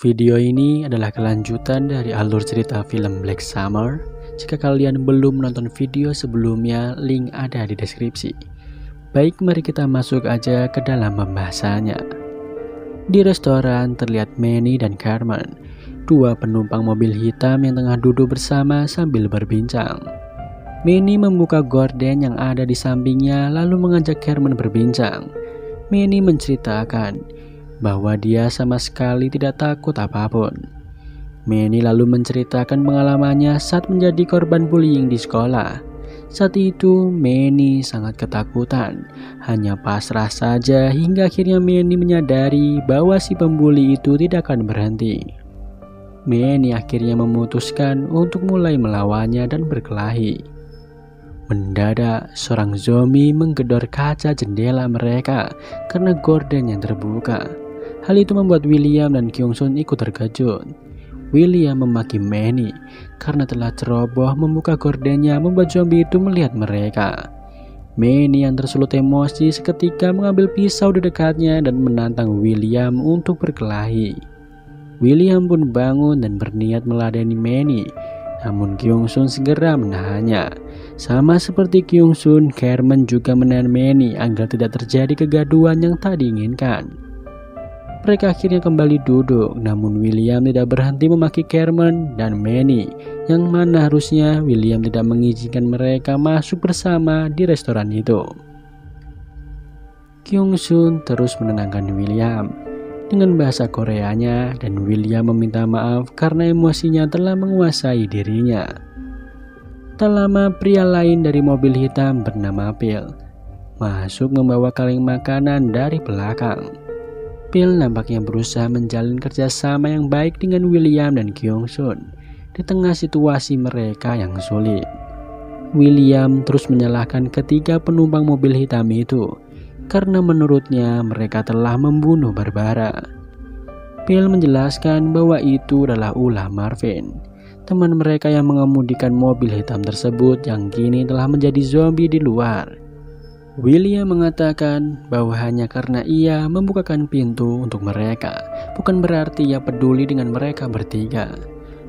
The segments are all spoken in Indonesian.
Video ini adalah kelanjutan dari alur cerita film Black Summer. Jika kalian belum menonton video sebelumnya, link ada di deskripsi. Baik, mari kita masuk aja ke dalam pembahasannya. Di restoran terlihat Manny dan Carmen, dua penumpang mobil hitam yang tengah duduk bersama sambil berbincang. Manny membuka gorden yang ada di sampingnya lalu mengajak Carmen berbincang. Manny menceritakan bahwa dia sama sekali tidak takut apapun. Manny lalu menceritakan pengalamannya saat menjadi korban bullying di sekolah. Saat itu Manny sangat ketakutan, hanya pasrah saja hingga akhirnya Manny menyadari bahwa si pembuli itu tidak akan berhenti. Manny akhirnya memutuskan untuk mulai melawannya dan berkelahi. Mendadak, seorang zombie menggedor kaca jendela mereka karena gorden yang terbuka. Hal itu membuat William dan Kyung Sun ikut terkejut. William memaki Manny karena telah ceroboh membuka gordennya membuat zombie itu melihat mereka. Manny yang tersulut emosi seketika mengambil pisau di dekatnya dan menantang William untuk berkelahi. William pun bangun dan berniat meladeni Manny, namun Kyung Sun segera menahannya. Sama seperti Kyung Sun, Carmen juga menahan Manny agar tidak terjadi kegaduhan yang tak diinginkan. Mereka akhirnya kembali duduk, namun William tidak berhenti memaki Carmen dan Manny, yang mana harusnya William tidak mengizinkan mereka masuk bersama di restoran itu. Kyung Sun terus menenangkan William dengan bahasa Koreanya dan William meminta maaf karena emosinya telah menguasai dirinya. Tak lama pria lain dari mobil hitam bernama Phil masuk membawa kaleng makanan dari belakang. Phil nampaknya berusaha menjalin kerjasama yang baik dengan William dan Kyung Sun di tengah situasi mereka yang sulit. William terus menyalahkan ketiga penumpang mobil hitam itu karena menurutnya mereka telah membunuh Barbara. Phil menjelaskan bahwa itu adalah ulah Marvin, teman mereka yang mengemudikan mobil hitam tersebut yang kini telah menjadi zombie di luar. William mengatakan bahwa hanya karena ia membukakan pintu untuk mereka, bukan berarti ia peduli dengan mereka bertiga.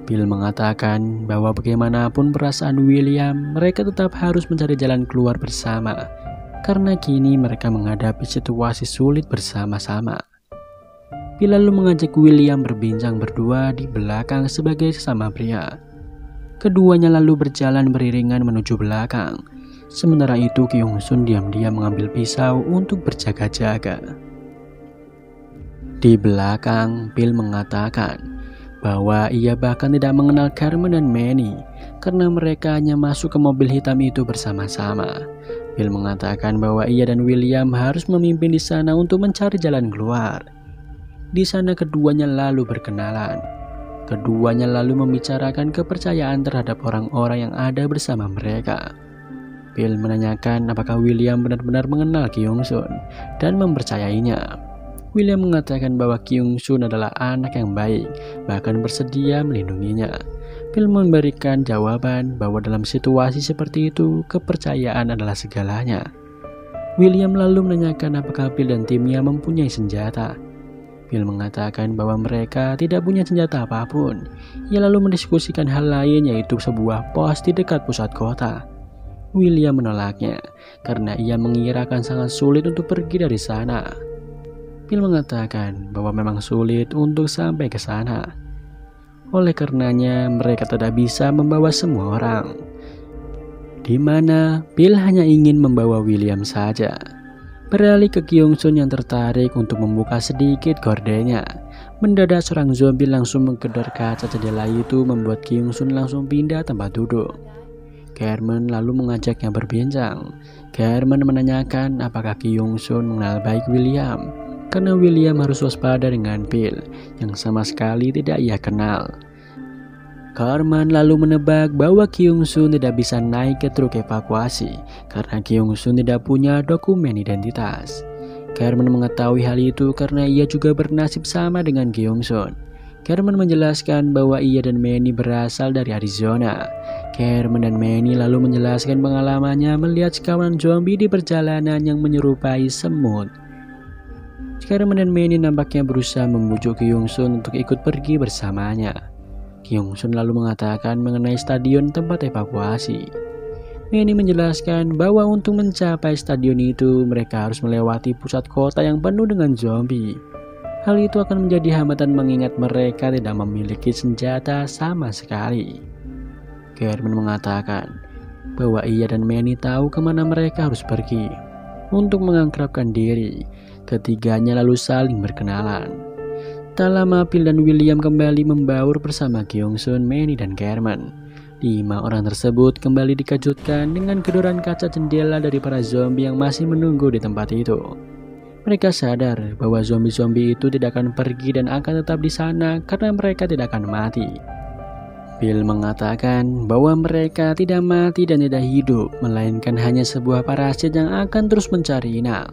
Phil mengatakan bahwa bagaimanapun perasaan William, mereka tetap harus mencari jalan keluar bersama, karena kini mereka menghadapi situasi sulit bersama-sama. Phil lalu mengajak William berbincang berdua di belakang sebagai sesama pria. Keduanya lalu berjalan beriringan menuju belakang. Sementara itu Kyung Sun diam-diam mengambil pisau untuk berjaga-jaga. Di belakang, Phil mengatakan bahwa ia bahkan tidak mengenal Carmen dan Manny karena mereka hanya masuk ke mobil hitam itu bersama-sama. Phil mengatakan bahwa ia dan William harus memimpin di sana untuk mencari jalan keluar. Di sana keduanya lalu berkenalan. Keduanya lalu membicarakan kepercayaan terhadap orang-orang yang ada bersama mereka. Phil menanyakan apakah William benar-benar mengenal Kyung Sun dan mempercayainya. William mengatakan bahwa Kyung Sun adalah anak yang baik, bahkan bersedia melindunginya. Phil memberikan jawaban bahwa dalam situasi seperti itu, kepercayaan adalah segalanya. William lalu menanyakan apakah Phil dan timnya mempunyai senjata. Phil mengatakan bahwa mereka tidak punya senjata apapun. Ia lalu mendiskusikan hal lain, yaitu sebuah pos di dekat pusat kota. William menolaknya karena ia mengirakan sangat sulit untuk pergi dari sana. Phil mengatakan bahwa memang sulit untuk sampai ke sana. Oleh karenanya mereka tidak bisa membawa semua orang. Di mana Phil hanya ingin membawa William saja. Beralih ke Kyung Sun yang tertarik untuk membuka sedikit gordennya. Mendadak seorang zombie langsung menggedor kaca jendela itu membuat Kyung Sun langsung pindah tempat duduk. Carmen lalu mengajaknya berbincang. Carmen menanyakan apakah Kyung Sun mengenal baik William, karena William harus waspada dengan Phil yang sama sekali tidak ia kenal. Carmen lalu menebak bahwa Kyung Sun tidak bisa naik ke truk evakuasi karena Kyung Sun tidak punya dokumen identitas. Carmen mengetahui hal itu karena ia juga bernasib sama dengan Kyung Sun. Carmen menjelaskan bahwa ia dan Manny berasal dari Arizona. Carmen dan Manny lalu menjelaskan pengalamannya melihat sekawanan zombie di perjalanan yang menyerupai semut. Carmen dan Manny nampaknya berusaha membujuk Kyung-sun untuk ikut pergi bersamanya. Kyung-sun lalu mengatakan mengenai stadion tempat evakuasi. Manny menjelaskan bahwa untuk mencapai stadion itu mereka harus melewati pusat kota yang penuh dengan zombie. Hal itu akan menjadi hambatan mengingat mereka tidak memiliki senjata sama sekali. Carmen mengatakan bahwa ia dan Manny tahu kemana mereka harus pergi. Untuk mengakrabkan diri, ketiganya lalu saling berkenalan. Tak lama Phil dan William kembali membaur bersama Kyung-sun, Manny, dan Carmen. 5 orang tersebut kembali dikejutkan dengan gedoran kaca jendela dari para zombie yang masih menunggu di tempat itu. Mereka sadar bahwa zombie-zombie itu tidak akan pergi dan akan tetap di sana karena mereka tidak akan mati. Phil mengatakan bahwa mereka tidak mati dan tidak hidup, melainkan hanya sebuah parasit yang akan terus mencari inang.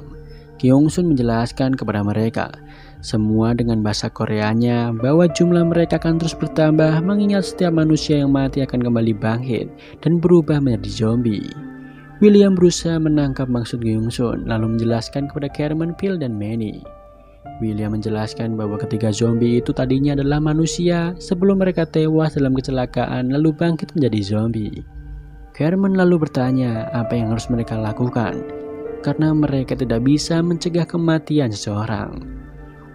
Kyung-sun menjelaskan kepada mereka, semua dengan bahasa Koreanya, bahwa jumlah mereka akan terus bertambah mengingat setiap manusia yang mati akan kembali bangkit dan berubah menjadi zombie. William berusaha menangkap maksud Kyung-sun lalu menjelaskan kepada Carmen, Phil, dan Manny. William menjelaskan bahwa ketiga zombie itu tadinya adalah manusia sebelum mereka tewas dalam kecelakaan lalu bangkit menjadi zombie. Carmen lalu bertanya apa yang harus mereka lakukan karena mereka tidak bisa mencegah kematian seseorang.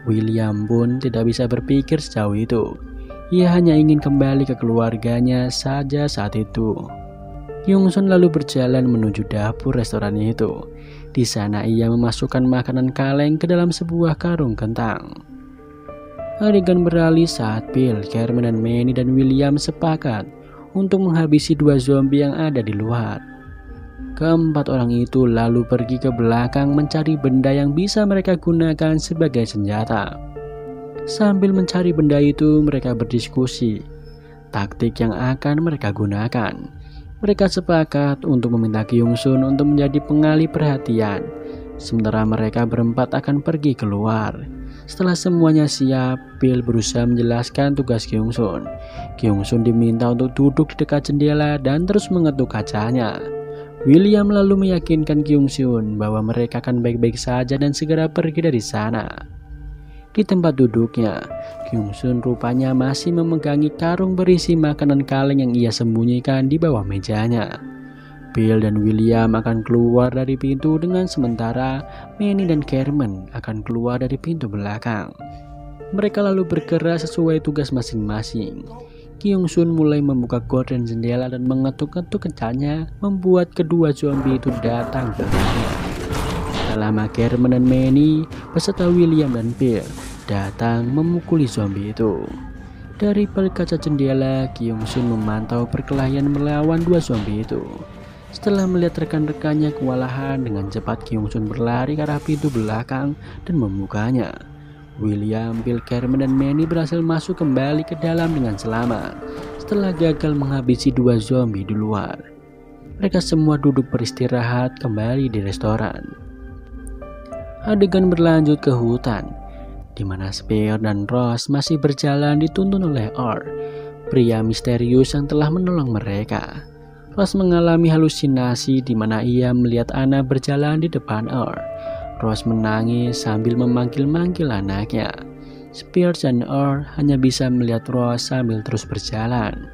William pun tidak bisa berpikir sejauh itu. Ia hanya ingin kembali ke keluarganya saja saat itu. Kyung-sun lalu berjalan menuju dapur restoran itu. Di sana ia memasukkan makanan kaleng ke dalam sebuah karung kentang. Adegan beralih saat Phil, Carmen, dan Manny dan William sepakat untuk menghabisi 2 zombie yang ada di luar. Keempat orang itu lalu pergi ke belakang mencari benda yang bisa mereka gunakan sebagai senjata. Sambil mencari benda itu, mereka berdiskusi taktik yang akan mereka gunakan. Mereka sepakat untuk meminta Kyung-sun untuk menjadi pengalih perhatian, sementara mereka berempat akan pergi keluar. Setelah semuanya siap, Phil berusaha menjelaskan tugas Kyung-sun. Kyung-sun diminta untuk duduk di dekat jendela dan terus mengetuk kacanya. William lalu meyakinkan Kyung-sun bahwa mereka akan baik-baik saja dan segera pergi dari sana. Di tempat duduknya, Kyung-sun rupanya masih memegangi karung berisi makanan kaleng yang ia sembunyikan di bawah mejanya. Phil dan William akan keluar dari pintu dengan sementara Manny dan Carmen akan keluar dari pintu belakang. Mereka lalu bergerak sesuai tugas masing-masing. Kyung-sun mulai membuka gorden jendela dan mengetuk-ketuk kencangnya membuat kedua zombie itu datang ke rumahnya. Tak lama Carmen dan Manny beserta William dan Phil datang memukuli zombie itu. Dari balik kaca jendela, Kyung-sun memantau perkelahian melawan 2 zombie itu. Setelah melihat rekan-rekannya kewalahan, dengan cepat Kyung-sun berlari ke arah pintu belakang dan membukanya. William, Phil, Carmen, dan Manny berhasil masuk kembali ke dalam dengan selamat setelah gagal menghabisi 2 zombie di luar. Mereka semua duduk beristirahat kembali di restoran. Adegan berlanjut ke hutan, di mana Spear dan Ross masih berjalan dituntun oleh Orr, pria misterius yang telah menolong mereka. Ross mengalami halusinasi di mana ia melihat Anna berjalan di depan Orr. Ross menangis sambil memanggil-manggil anaknya. Spears dan Orr hanya bisa melihat Ross sambil terus berjalan.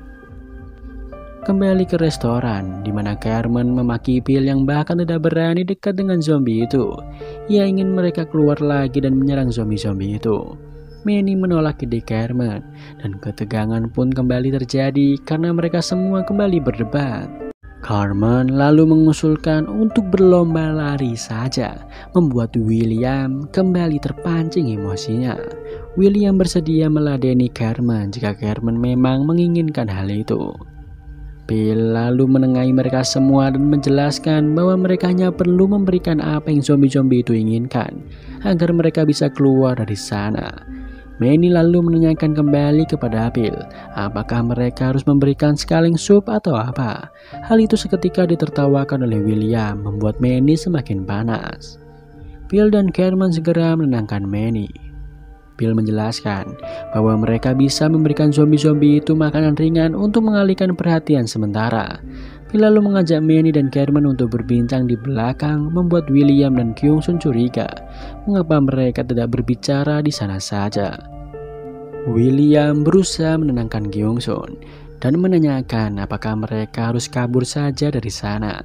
Kembali ke restoran, di mana Carmen memaki Phil yang bahkan tidak berani dekat dengan zombie itu. Ia ingin mereka keluar lagi dan menyerang zombie-zombie itu. Manny menolak ide Carmen, dan ketegangan pun kembali terjadi karena mereka semua kembali berdebat. Carmen lalu mengusulkan untuk berlomba lari saja, membuat William kembali terpancing emosinya. William bersedia meladeni Carmen jika Carmen memang menginginkan hal itu. Phil lalu menengahi mereka semua dan menjelaskan bahwa mereka hanya perlu memberikan apa yang zombie-zombie itu inginkan agar mereka bisa keluar dari sana. Manny lalu menanyakan kembali kepada Phil, apakah mereka harus memberikan sekaleng sup atau apa. Hal itu seketika ditertawakan oleh William, membuat Manny semakin panas. Phil dan Carmen segera menenangkan Manny. Phil menjelaskan bahwa mereka bisa memberikan zombie-zombie itu makanan ringan untuk mengalihkan perhatian sementara. Phil lalu mengajak Manny dan Carmen untuk berbincang di belakang, membuat William dan Kyung-sun curiga mengapa mereka tidak berbicara di sana saja. William berusaha menenangkan Kyung-sun dan menanyakan apakah mereka harus kabur saja dari sana.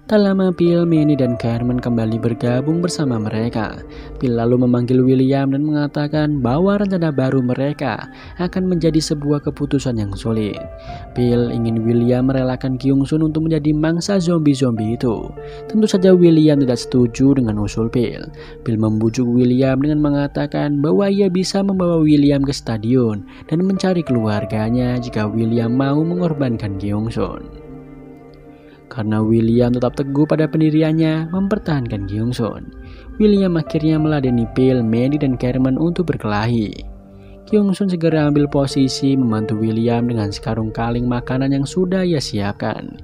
Tak lama Phil, Manny, dan Carmen kembali bergabung bersama mereka. Phil lalu memanggil William dan mengatakan bahwa rencana baru mereka akan menjadi sebuah keputusan yang sulit. Phil ingin William merelakan Kyung-sun untuk menjadi mangsa zombie-zombie itu. Tentu saja William tidak setuju dengan usul Phil. Phil membujuk William dengan mengatakan bahwa ia bisa membawa William ke stadion dan mencari keluarganya jika William mau mengorbankan Kyung-sun. Karena William tetap teguh pada pendiriannya mempertahankan Kyung-sun, William akhirnya meladeni Phil, Manny, dan Carmen untuk berkelahi. Kyung-sun segera ambil posisi membantu William dengan sekarung kaleng makanan yang sudah ia siapkan.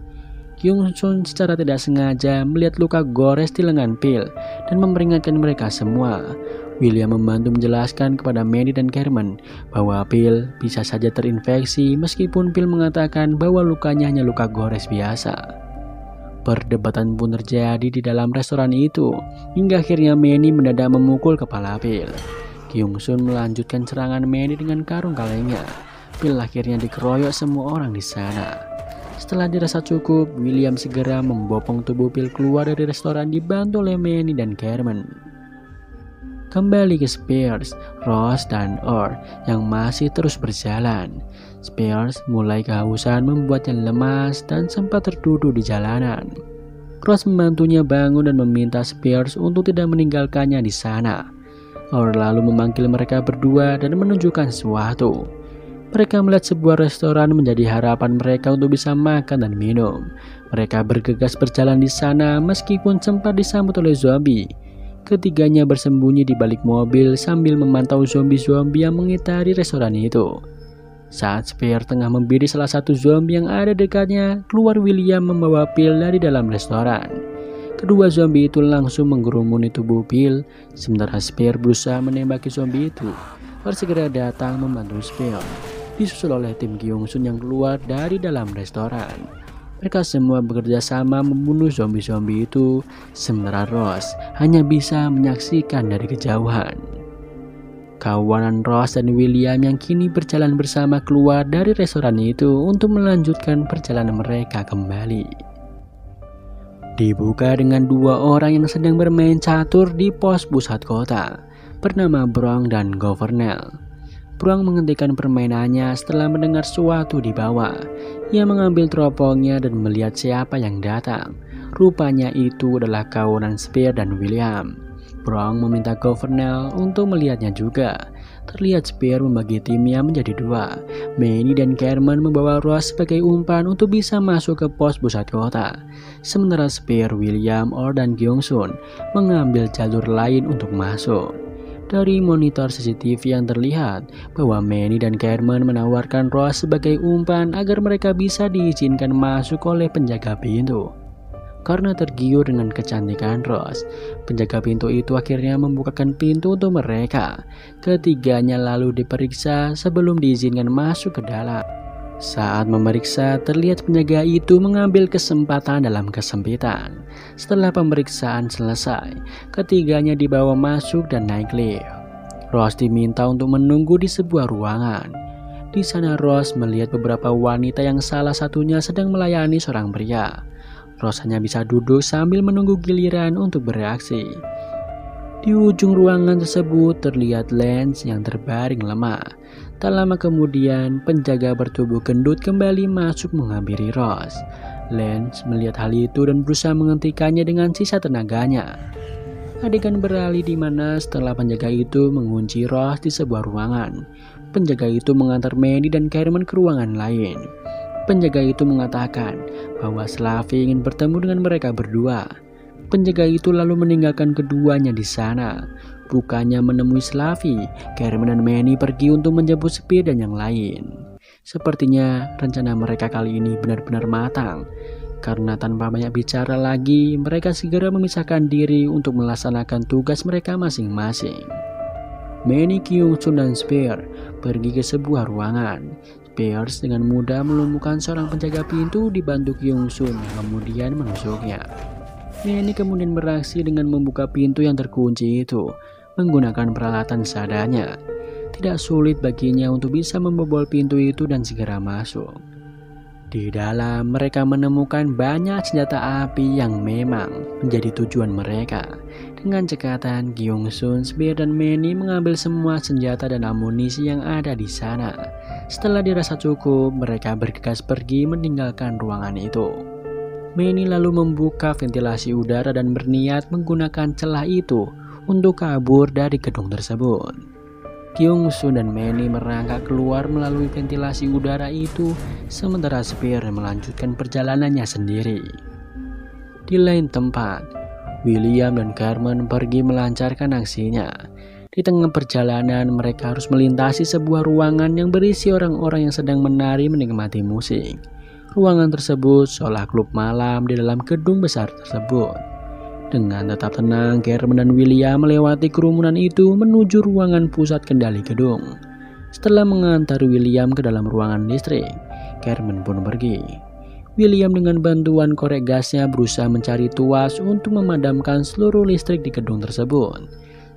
Kyung-sun secara tidak sengaja melihat luka gores di lengan Phil dan memperingatkan mereka semua. William membantu menjelaskan kepada Manny dan Carmen bahwa Phil bisa saja terinfeksi meskipun Phil mengatakan bahwa lukanya hanya luka gores biasa. Perdebatan pun terjadi di dalam restoran itu, hingga akhirnya Manny mendadak memukul kepala Phil. Kyung-sun melanjutkan serangan Manny dengan karung kalengnya. Phil akhirnya dikeroyok semua orang di sana. Setelah dirasa cukup, William segera membopong tubuh Phil keluar dari restoran dibantu oleh Manny dan Carmen. Kembali ke Spears, Ross, dan Orr yang masih terus berjalan. Spears mulai kehausan membuatnya lemas dan sempat terduduk di jalanan. Ross membantunya bangun dan meminta Spears untuk tidak meninggalkannya di sana. Orr lalu memanggil mereka berdua dan menunjukkan sesuatu. Mereka melihat sebuah restoran menjadi harapan mereka untuk bisa makan dan minum. Mereka bergegas berjalan di sana meskipun sempat disambut oleh zombie. Ketiganya bersembunyi di balik mobil sambil memantau zombie-zombie yang mengitari restoran itu. Saat Spears tengah membidik salah satu zombie yang ada dekatnya, keluar William membawa Phil dari dalam restoran. Kedua zombie itu langsung menggerumuni tubuh Phil, sementara Spears berusaha menembaki zombie itu. Orr segera datang membantu Spears, disusul oleh tim Kyung-sun yang keluar dari dalam restoran. Mereka semua bekerja sama membunuh zombie-zombie itu, sementara Ross hanya bisa menyaksikan dari kejauhan. Kawanan Ross dan William yang kini berjalan bersama keluar dari restoran itu untuk melanjutkan perjalanan mereka kembali. Dibuka dengan dua orang yang sedang bermain catur di pos pusat kota, bernama Brong dan Governel. Brong menghentikan permainannya setelah mendengar sesuatu di bawah. Ia mengambil teropongnya dan melihat siapa yang datang. Rupanya itu adalah kawanan Spears dan William. Brong meminta Governel untuk melihatnya juga. Terlihat Spears membagi timnya menjadi dua. Manny dan Carmen membawa Ross sebagai umpan untuk bisa masuk ke pos pusat kota. Sementara Spears, William, Orr, dan Kyung-sun mengambil jalur lain untuk masuk. Dari monitor CCTV yang terlihat bahwa Manny dan Carmen menawarkan Ross sebagai umpan agar mereka bisa diizinkan masuk oleh penjaga pintu. Karena tergiur dengan kecantikan Ross, penjaga pintu itu akhirnya membukakan pintu untuk mereka. Ketiganya lalu diperiksa sebelum diizinkan masuk ke dalam. Saat memeriksa, terlihat penjaga itu mengambil kesempatan dalam kesempitan. Setelah pemeriksaan selesai, ketiganya dibawa masuk dan naik lift. Ross diminta untuk menunggu di sebuah ruangan. Di sana Ross melihat beberapa wanita yang salah satunya sedang melayani seorang pria. Ross hanya bisa duduk sambil menunggu giliran untuk bereaksi. Di ujung ruangan tersebut terlihat Lance yang terbaring lemah. Tak lama kemudian, penjaga bertubuh gendut kembali masuk menghampiri Ross. Lance melihat hal itu dan berusaha menghentikannya dengan sisa tenaganya. Adegan beralih di mana setelah penjaga itu mengunci Ross di sebuah ruangan, penjaga itu mengantar Manny dan Carmen ke ruangan lain. Penjaga itu mengatakan bahwa Slavi ingin bertemu dengan mereka berdua. Penjaga itu lalu meninggalkan keduanya di sana. Bukannya menemui Slavi, Carmen dan Manny pergi untuk menjemput Spears dan yang lain. Sepertinya rencana mereka kali ini benar-benar matang. Karena tanpa banyak bicara lagi, mereka segera memisahkan diri untuk melaksanakan tugas mereka masing-masing. Manny, Kyung Sun, dan Spear pergi ke sebuah ruangan. Spears dengan mudah melumpuhkan seorang penjaga pintu dibantu Kyung Sun yang kemudian menusuknya. Manny kemudian beraksi dengan membuka pintu yang terkunci itu menggunakan peralatan seadanya. Tidak sulit baginya untuk bisa membobol pintu itu dan segera masuk. Di dalam mereka menemukan banyak senjata api yang memang menjadi tujuan mereka. Dengan cekatan, Kyung Sun, Spear, dan Manny mengambil semua senjata dan amunisi yang ada di sana. Setelah dirasa cukup, mereka bergegas pergi meninggalkan ruangan itu. Manny lalu membuka ventilasi udara dan berniat menggunakan celah itu untuk kabur dari gedung tersebut. Kyung Sun dan Manny merangkak keluar melalui ventilasi udara itu, sementara Spear melanjutkan perjalanannya sendiri. Di lain tempat, William dan Carmen pergi melancarkan aksinya. Di tengah perjalanan, mereka harus melintasi sebuah ruangan yang berisi orang-orang yang sedang menari menikmati musik. Ruangan tersebut seolah klub malam di dalam gedung besar tersebut. Dengan tetap tenang, Carmen dan William melewati kerumunan itu menuju ruangan pusat kendali gedung. Setelah mengantar William ke dalam ruangan listrik, Carmen pun pergi. William dengan bantuan korek gasnya berusaha mencari tuas untuk memadamkan seluruh listrik di gedung tersebut.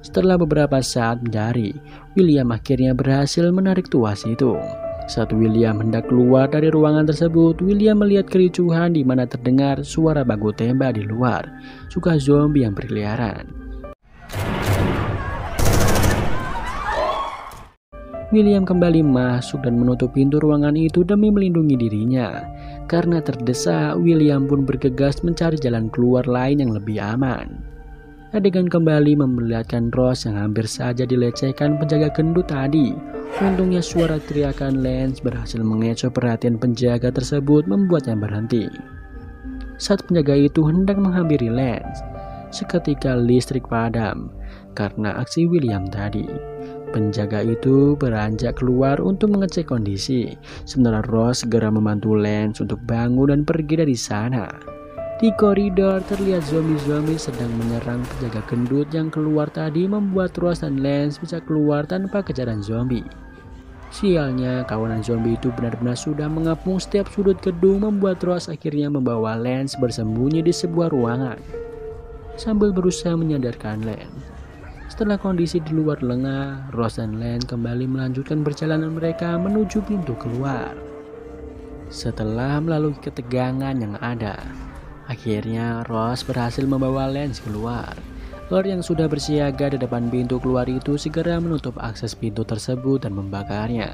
Setelah beberapa saat mencari, William akhirnya berhasil menarik tuas itu. Saat William hendak keluar dari ruangan tersebut, William melihat kericuhan di mana terdengar suara baku tembak di luar, juga zombie yang berkeliaran. William kembali masuk dan menutup pintu ruangan itu demi melindungi dirinya. Karena terdesak, William pun bergegas mencari jalan keluar lain yang lebih aman. Adegan kembali memperlihatkan Rose yang hampir saja dilecehkan penjaga gendut tadi. Untungnya suara teriakan Lance berhasil mengecoh perhatian penjaga tersebut, membuatnya berhenti. Saat penjaga itu hendak menghampiri Lance, seketika listrik padam karena aksi William tadi. Penjaga itu beranjak keluar untuk mengecek kondisi, sementara Rose segera membantu Lance untuk bangun dan pergi dari sana. Di koridor terlihat zombie-zombie sedang menyerang penjaga gendut yang keluar tadi, membuat Rose dan Lance bisa keluar tanpa kejaran zombie. Sialnya, kawanan zombie itu benar-benar sudah mengepung setiap sudut gedung, membuat Rose akhirnya membawa Lance bersembunyi di sebuah ruangan sambil berusaha menyadarkan Lance. Setelah kondisi di luar lengah, Rose dan Lance kembali melanjutkan perjalanan mereka menuju pintu keluar. Setelah melalui ketegangan yang ada, akhirnya Rose berhasil membawa Lance keluar. Lord yang sudah bersiaga di depan pintu keluar itu segera menutup akses pintu tersebut dan membakarnya.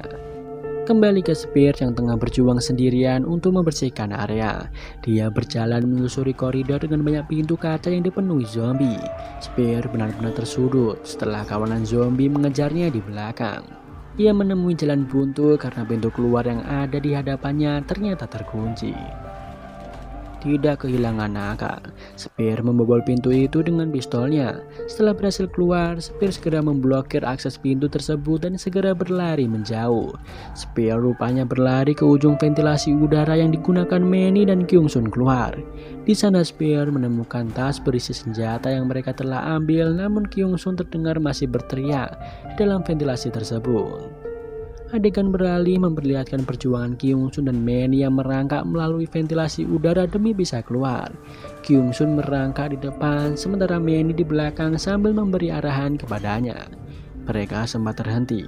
Kembali ke Spear yang tengah berjuang sendirian untuk membersihkan area. Dia berjalan menelusuri koridor dengan banyak pintu kaca yang dipenuhi zombie. Spear benar-benar tersudut setelah kawanan zombie mengejarnya di belakang. Ia menemui jalan buntu karena pintu keluar yang ada di hadapannya ternyata terkunci. Tidak kehilangan akal, Spear membobol pintu itu dengan pistolnya. Setelah berhasil keluar, Spear segera memblokir akses pintu tersebut dan segera berlari menjauh. Spear rupanya berlari ke ujung ventilasi udara yang digunakan Manny dan Kyung Sun keluar. Di sana Spear menemukan tas berisi senjata yang mereka telah ambil, namun Kyung Sun terdengar masih berteriak dalam ventilasi tersebut. Adegan beralih memperlihatkan perjuangan Kyung Sun dan Manny yang merangkak melalui ventilasi udara demi bisa keluar. Kyung Sun merangkak di depan, sementara Manny di belakang sambil memberi arahan kepadanya. Mereka sempat terhenti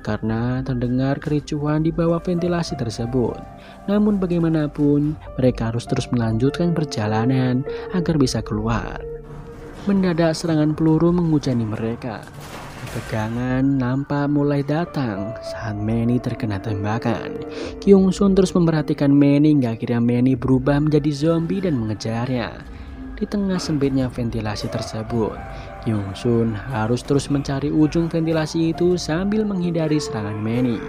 karena terdengar kericuhan di bawah ventilasi tersebut. Namun bagaimanapun, mereka harus terus melanjutkan perjalanan agar bisa keluar. Mendadak serangan peluru menghujani mereka. Ketegangan nampak mulai datang saat Manny terkena tembakan. Kyung Sun terus memperhatikan Manny hingga akhirnya Manny berubah menjadi zombie dan mengejarnya. Di tengah sempitnya ventilasi tersebut, Kyung Sun harus terus mencari ujung ventilasi itu sambil menghindari serangan Manny.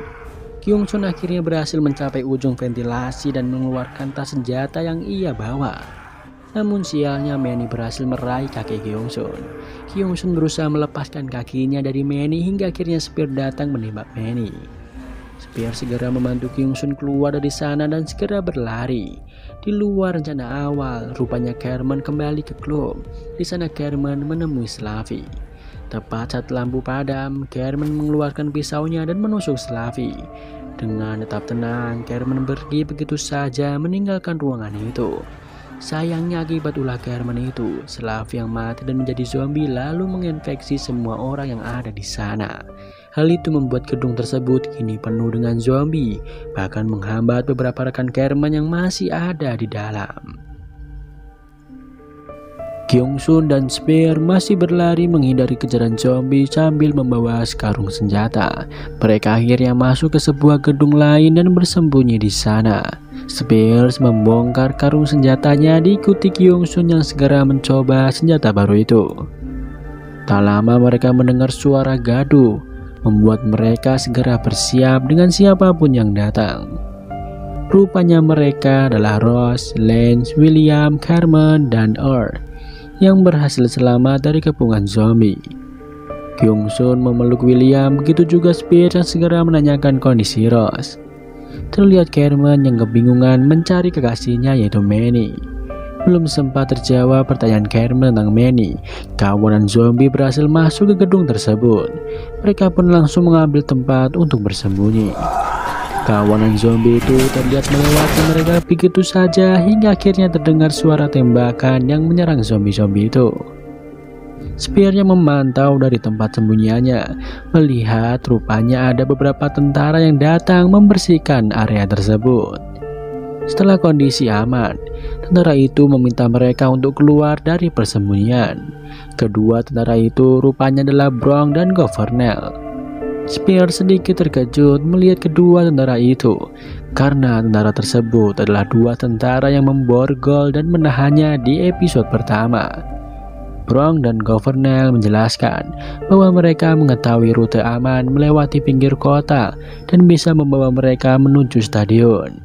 Kyung Sun akhirnya berhasil mencapai ujung ventilasi dan mengeluarkan tas senjata yang ia bawa. Namun sialnya Manny berhasil meraih kaki Kyung Sun. Kyung Sun berusaha melepaskan kakinya dari Manny hingga akhirnya Spear datang menembak Manny. Spear segera membantu Kyung Sun keluar dari sana dan segera berlari. Di luar rencana awal, rupanya Carmen kembali ke klub. Di sana Carmen menemui Slavi. Tepat saat lampu padam, Carmen mengeluarkan pisaunya dan menusuk Slavi. Dengan tetap tenang, Carmen pergi begitu saja meninggalkan ruangan itu. Sayangnya akibat ulah Carmen itu, Slavi yang mati dan menjadi zombie lalu menginfeksi semua orang yang ada di sana. Hal itu membuat gedung tersebut kini penuh dengan zombie, bahkan menghambat beberapa rekan Carmen yang masih ada di dalam. Kyung-sun dan Spear masih berlari menghindari kejaran zombie sambil membawa sekarung senjata. Mereka akhirnya masuk ke sebuah gedung lain dan bersembunyi di sana. Spears membongkar karung senjatanya diikuti Kyung-sun yang segera mencoba senjata baru itu. Tak lama mereka mendengar suara gaduh, membuat mereka segera bersiap dengan siapapun yang datang. Rupanya mereka adalah Ross, Lance, William, Carmen, dan Earl yang berhasil selamat dari kepungan zombie. Kyung-sun memeluk William, begitu juga Spears yang segera menanyakan kondisi Ross. Terlihat Carmen yang kebingungan mencari kekasihnya yaitu Manny. Belum sempat terjawab pertanyaan Carmen tentang Manny, kawanan zombie berhasil masuk ke gedung tersebut. Mereka pun langsung mengambil tempat untuk bersembunyi. Kawanan zombie itu terlihat melewati mereka begitu saja hingga akhirnya terdengar suara tembakan yang menyerang zombie-zombie itu. Spear yang memantau dari tempat sembunyiannya melihat rupanya ada beberapa tentara yang datang membersihkan area tersebut. Setelah kondisi aman, tentara itu meminta mereka untuk keluar dari persembunyian. Kedua tentara itu rupanya adalah Bronk dan Governel. Spear sedikit terkejut melihat kedua tentara itu, karena tentara tersebut adalah dua tentara yang memborgol dan menahannya di episode pertama. Bronk dan Governel menjelaskan bahwa mereka mengetahui rute aman melewati pinggir kota dan bisa membawa mereka menuju stadion.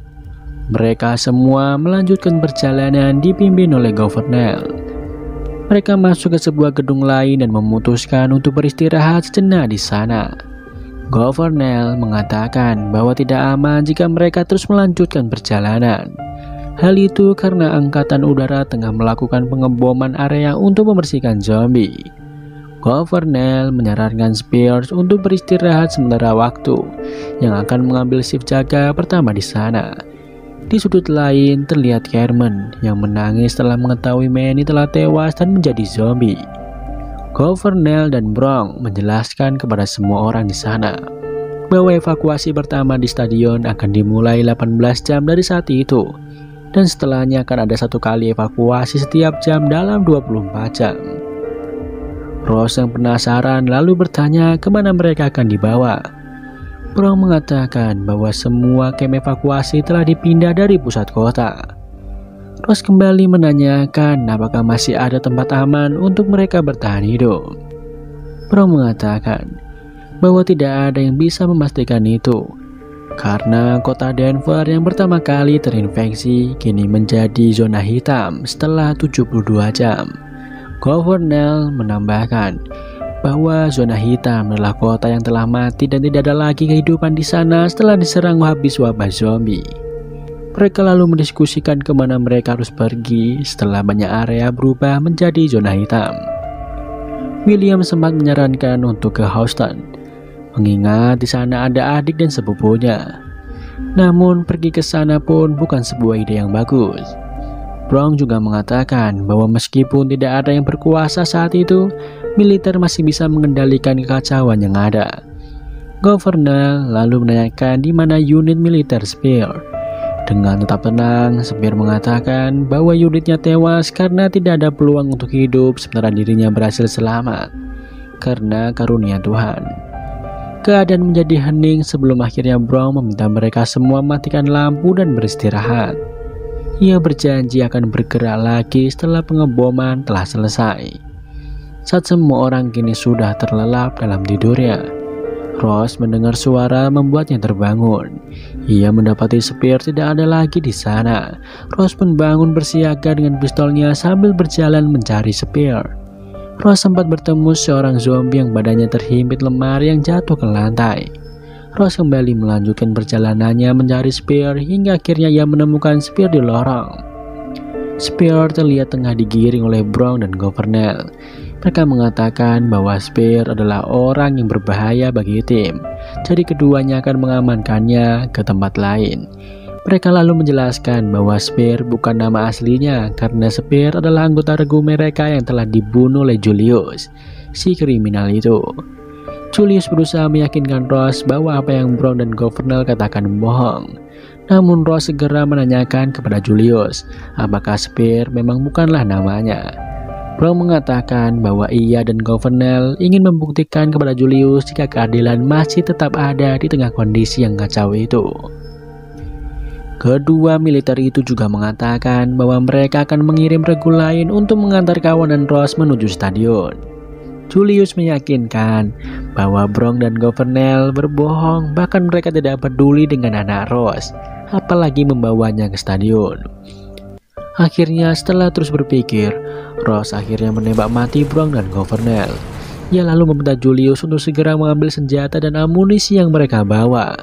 Mereka semua melanjutkan perjalanan dipimpin oleh Governel. Mereka masuk ke sebuah gedung lain dan memutuskan untuk beristirahat sejenak di sana. Governel mengatakan bahwa tidak aman jika mereka terus melanjutkan perjalanan. Hal itu karena Angkatan Udara tengah melakukan pengeboman area untuk membersihkan zombie. Governel menyarankan Spears untuk beristirahat sementara waktu, yang akan mengambil shift jaga pertama di sana. Di sudut lain terlihat Carmen yang menangis setelah mengetahui Manny telah tewas dan menjadi zombie. Governel dan Bronk menjelaskan kepada semua orang di sana bahwa evakuasi pertama di stadion akan dimulai 18 jam dari saat itu, dan setelahnya akan ada satu kali evakuasi setiap jam dalam 24 jam. Ross yang penasaran lalu bertanya kemana mereka akan dibawa. Bronk mengatakan bahwa semua kem evakuasi telah dipindah dari pusat kota. Ross kembali menanyakan apakah masih ada tempat aman untuk mereka bertahan hidup. Bronk mengatakan bahwa tidak ada yang bisa memastikan itu, karena kota Denver yang pertama kali terinfeksi kini menjadi zona hitam setelah 72 jam. Governel menambahkan bahwa zona hitam adalah kota yang telah mati dan tidak ada lagi kehidupan di sana setelah diserang habis wabah zombie. Mereka lalu mendiskusikan kemana mereka harus pergi setelah banyak area berubah menjadi zona hitam. William sempat menyarankan untuk ke Houston, mengingat di sana ada adik dan sepupunya. Namun pergi ke sana pun bukan sebuah ide yang bagus. Bronk juga mengatakan bahwa meskipun tidak ada yang berkuasa saat itu, militer masih bisa mengendalikan kekacauan yang ada. Governor lalu menanyakan di mana unit militer Spear. Dengan tetap tenang, Spear mengatakan bahwa unitnya tewas karena tidak ada peluang untuk hidup, sementara dirinya berhasil selamat karena karunia Tuhan. Keadaan menjadi hening sebelum akhirnya Bronk meminta mereka semua mematikan lampu dan beristirahat. Ia berjanji akan bergerak lagi setelah pengeboman telah selesai. Saat semua orang kini sudah terlelap dalam tidurnya, Ross mendengar suara membuatnya terbangun. Ia mendapati Spear tidak ada lagi di sana. Ross pun bangun bersiaga dengan pistolnya sambil berjalan mencari Spear. Ross sempat bertemu seorang zombie yang badannya terhimpit lemari yang jatuh ke lantai. Ross kembali melanjutkan perjalanannya mencari Spear hingga akhirnya ia menemukan Spear di lorong. Spear terlihat tengah digiring oleh Bronk dan Governel. Mereka mengatakan bahwa Spear adalah orang yang berbahaya bagi tim, jadi keduanya akan mengamankannya ke tempat lain. Mereka lalu menjelaskan bahwa Spear bukan nama aslinya karena Spear adalah anggota regu mereka yang telah dibunuh oleh Julius, si kriminal itu. Julius berusaha meyakinkan Ross bahwa apa yang Brown dan Governor katakan bohong. Namun Ross segera menanyakan kepada Julius apakah Spear memang bukanlah namanya. Brown mengatakan bahwa ia dan Governor ingin membuktikan kepada Julius jika keadilan masih tetap ada di tengah kondisi yang kacau itu. Kedua militer itu juga mengatakan bahwa mereka akan mengirim regu lain untuk mengantar kawanan Ross menuju stadion. Julius meyakinkan bahwa Brown dan Governor berbohong, bahkan mereka tidak peduli dengan anak Ross, apalagi membawanya ke stadion. Akhirnya setelah terus berpikir, Ross akhirnya menembak mati Brown dan Governor. Ia lalu meminta Julius untuk segera mengambil senjata dan amunisi yang mereka bawa.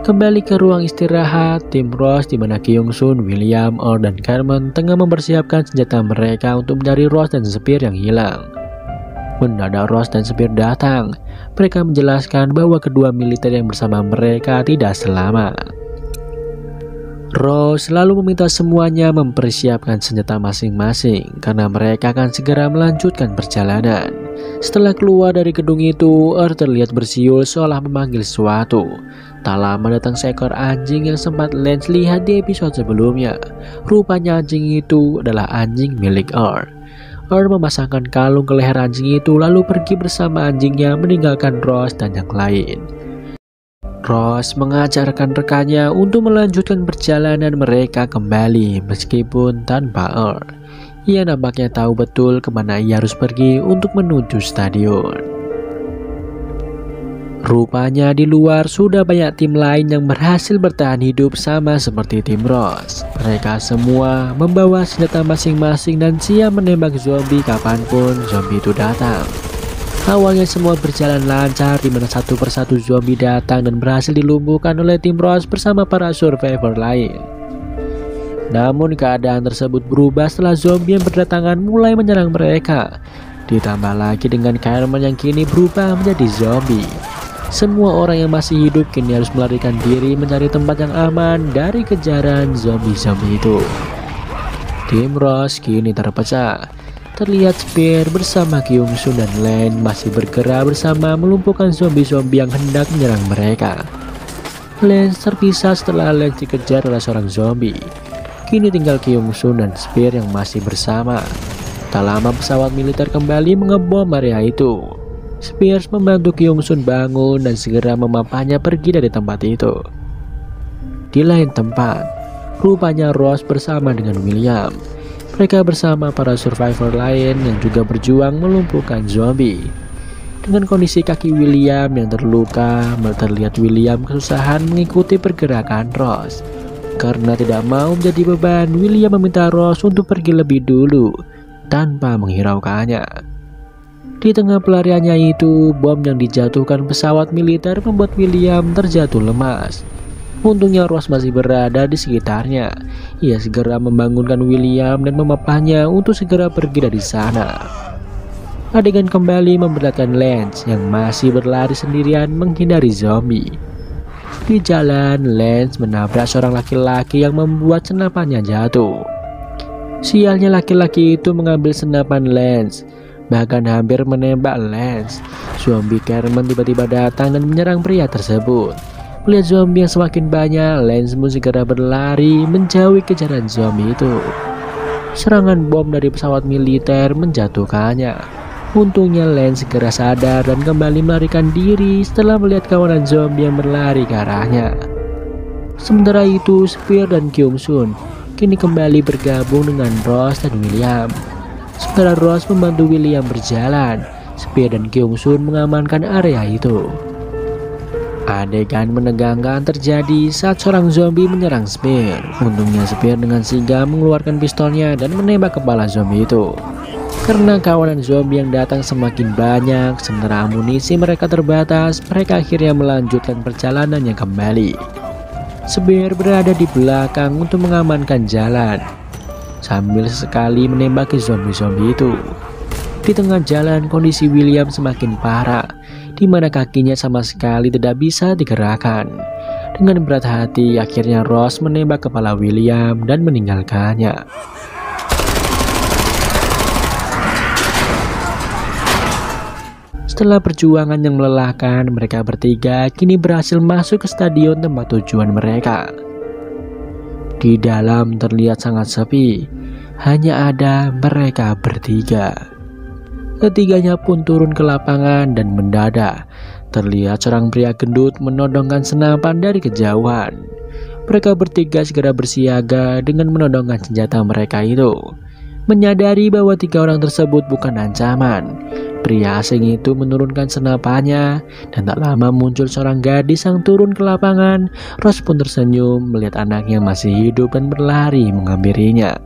Kembali ke ruang istirahat, tim Ross di mana Kyung Sun, William, Earl, dan Carmen tengah mempersiapkan senjata mereka untuk mencari Ross dan Spear yang hilang. Mendadak Ross dan Spear datang. Mereka menjelaskan bahwa kedua militer yang bersama mereka tidak selamat. Ross lalu meminta semuanya mempersiapkan senjata masing-masing karena mereka akan segera melanjutkan perjalanan. Setelah keluar dari gedung itu, Earl terlihat bersiul seolah memanggil sesuatu. Tak lama datang seekor anjing yang sempat Lance lihat di episode sebelumnya. Rupanya anjing itu adalah anjing milik Earl. Earl memasangkan kalung ke leher anjing itu lalu pergi bersama anjingnya meninggalkan Ross dan yang lain. Ross mengajarkan rekannya untuk melanjutkan perjalanan mereka kembali meskipun tanpa Earl. Ia nampaknya tahu betul kemana ia harus pergi untuk menuju stadion. Rupanya di luar sudah banyak tim lain yang berhasil bertahan hidup sama seperti tim Ross. Mereka semua membawa senjata masing-masing dan siap menembak zombie kapanpun zombie itu datang. Awalnya semua berjalan lancar di mana satu persatu zombie datang dan berhasil dilumpuhkan oleh tim Ross bersama para survivor lain. Namun keadaan tersebut berubah setelah zombie yang berdatangan mulai menyerang mereka. Ditambah lagi dengan Carmen yang kini berubah menjadi zombie. Semua orang yang masih hidup kini harus melarikan diri mencari tempat yang aman dari kejaran zombie-zombie itu. Tim Ross kini terpecah. Terlihat Spear bersama Kyung Sun dan Lance masih bergerak bersama melumpuhkan zombie-zombie yang hendak menyerang mereka. Lance terpisah setelah Lance dikejar oleh seorang zombie. Kini tinggal Kyung Sun dan Spear yang masih bersama. Tak lama pesawat militer kembali mengebom area itu. Spears membantu Kyung Sun bangun dan segera memapanya pergi dari tempat itu. Di lain tempat, rupanya Ross bersama dengan William. Mereka bersama para survivor lain yang juga berjuang melumpuhkan zombie. Dengan kondisi kaki William yang terluka, terlihat William kesusahan mengikuti pergerakan Ross. Karena tidak mau menjadi beban, William meminta Ross untuk pergi lebih dulu tanpa menghiraukannya. Di tengah pelariannya itu, bom yang dijatuhkan pesawat militer membuat William terjatuh lemas. Untungnya Ross masih berada di sekitarnya. Ia segera membangunkan William dan memapahnya untuk segera pergi dari sana. Adegan kembali memberatkan Lance yang masih berlari sendirian menghindari zombie. Di jalan, Lance menabrak seorang laki-laki yang membuat senapannya jatuh. Sialnya laki-laki itu mengambil senapan Lance, bahkan hampir menembak Lance. Zombie Carmen tiba-tiba datang dan menyerang pria tersebut. Melihat zombie yang semakin banyak, Lance pun segera berlari menjauhi kejaran zombie itu. Serangan bom dari pesawat militer menjatuhkannya. Untungnya Lance segera sadar dan kembali melarikan diri setelah melihat kawanan zombie yang berlari ke arahnya. Sementara itu, Spear dan Kyung Sun kini kembali bergabung dengan Ross dan William. Sementara Ross membantu William berjalan, Spear dan Kyung Sun mengamankan area itu. Adegan menegangkan terjadi saat seorang zombie menyerang Spear. Untungnya Spear dengan sigap mengeluarkan pistolnya dan menembak kepala zombie itu. Karena kawanan zombie yang datang semakin banyak, sementara amunisi mereka terbatas, mereka akhirnya melanjutkan perjalanannya kembali. Spear berada di belakang untuk mengamankan jalan, sambil sesekali menembaki zombie-zombie itu. Di tengah jalan, kondisi William semakin parah, di mana kakinya sama sekali tidak bisa digerakkan. Dengan berat hati, akhirnya Ross menembak kepala William dan meninggalkannya. Setelah perjuangan yang melelahkan, mereka bertiga kini berhasil masuk ke stadion tempat tujuan mereka. Di dalam terlihat sangat sepi, hanya ada mereka bertiga. Ketiganya pun turun ke lapangan dan mendadak terlihat seorang pria gendut menodongkan senapan dari kejauhan. Mereka bertiga segera bersiaga dengan menodongkan senjata mereka itu. Menyadari bahwa 3 orang tersebut bukan ancaman, pria asing itu menurunkan senapannya dan tak lama muncul seorang gadis yang turun ke lapangan. Ross pun tersenyum melihat anaknya masih hidup dan berlari menghampirinya.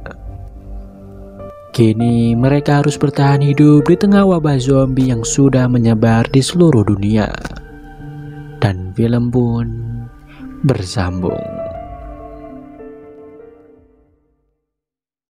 Kini mereka harus bertahan hidup di tengah wabah zombie yang sudah menyebar di seluruh dunia. Dan film pun bersambung.